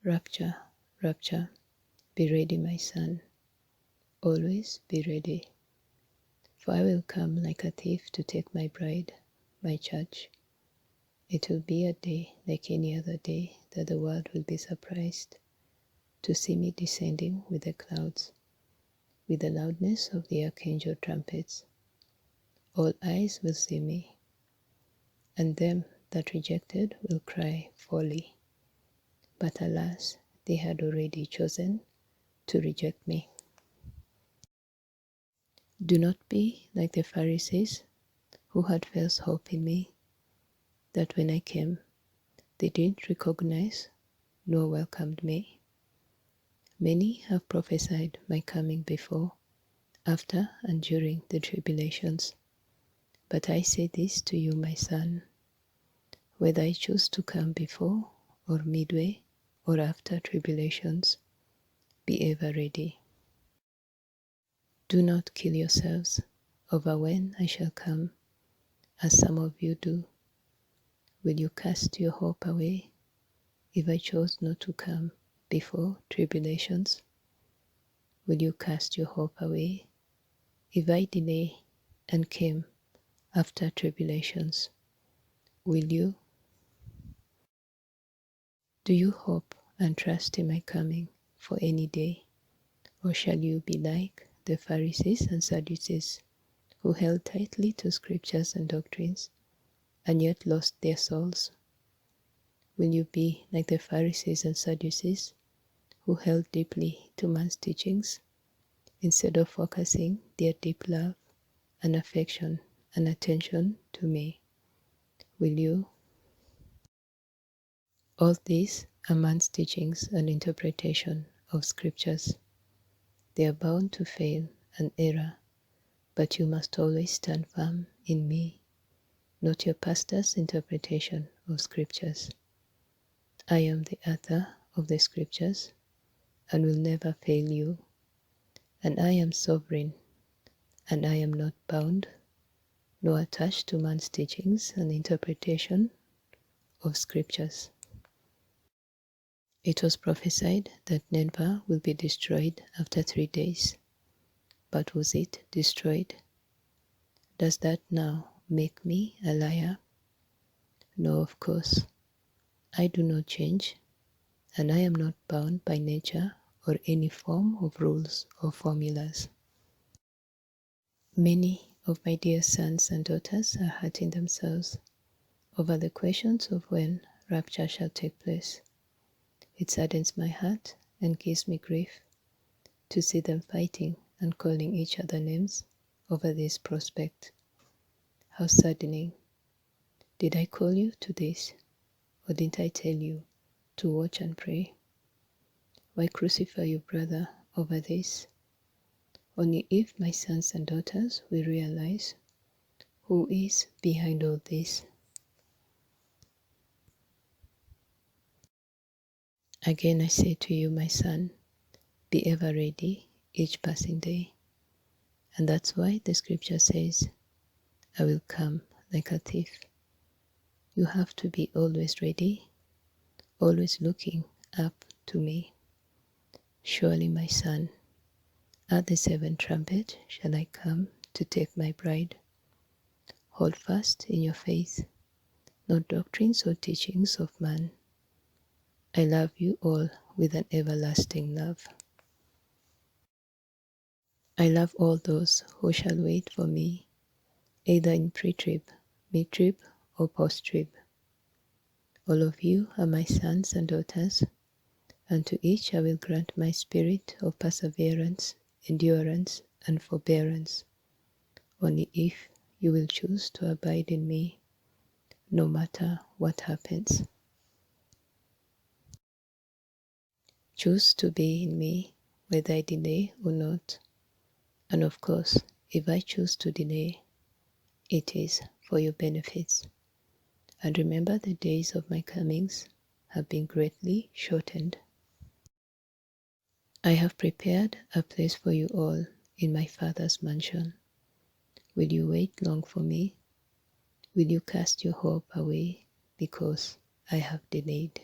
Rapture, rapture, be ready, my son, always be ready. For I will come like a thief to take my bride, my church. It will be a day like any other day that the world will be surprised to see me descending with the clouds, with the loudness of the archangel trumpets. All eyes will see me, and them that rejected will cry folly. But alas, they had already chosen to reject me. Do not be like the Pharisees who had false hope in me, that when I came, they didn't recognize nor welcomed me. Many have prophesied my coming before, after, and during the tribulations. But I say this to you, my son, whether I choose to come before, or midway, or after tribulations, be ever ready. Do not kill yourselves over when I shall come, as some of you do. Will you cast your hope away if I chose not to come before tribulations? Will you cast your hope away if I delay and came after tribulations? Will you? Do you hope and trust in my coming for any day? Or shall you be like the Pharisees and Sadducees, who held tightly to scriptures and doctrines, and yet lost their souls? Will you be like the Pharisees and Sadducees, who held deeply to man's teachings, instead of focusing their deep love and affection and attention to me? Will you? All these are man's teachings and interpretation of scriptures. They are bound to fail and error, but you must always stand firm in me, not your pastor's interpretation of scriptures. I am the author of the scriptures and will never fail you, and I am sovereign, and I am not bound nor attached to man's teachings and interpretation of scriptures. It was prophesied that Nineveh will be destroyed after 3 days. But was it destroyed? Does that now make me a liar? No, of course. I do not change, and I am not bound by nature or any form of rules or formulas. Many of my dear sons and daughters are hurting themselves over the questions of when rapture shall take place. It saddens my heart and gives me grief to see them fighting and calling each other names over this prospect. How saddening. Did I call you to this, or didn't I tell you to watch and pray? Why crucify your brother over this? Only if my sons and daughters will realize who is behind all this. Again I say to you, my son, be ever ready each passing day. And that's why the scripture says, I will come like a thief. You have to be always ready, always looking up to me. Surely, my son, at the 7th trumpet shall I come to take my bride. Hold fast in your faith, not doctrines or teachings of man. I love you all with an everlasting love. I love all those who shall wait for me, either in pre-trib, mid-trib, or post-trib. All of you are my sons and daughters, and to each I will grant my spirit of perseverance, endurance, and forbearance, only if you will choose to abide in me, no matter what happens. Choose to be in me, whether I delay or not. And of course, if I choose to delay, it is for your benefits. And remember, the days of my comings have been greatly shortened. I have prepared a place for you all in my Father's mansion. Will you wait long for me? Will you cast your hope away because I have delayed?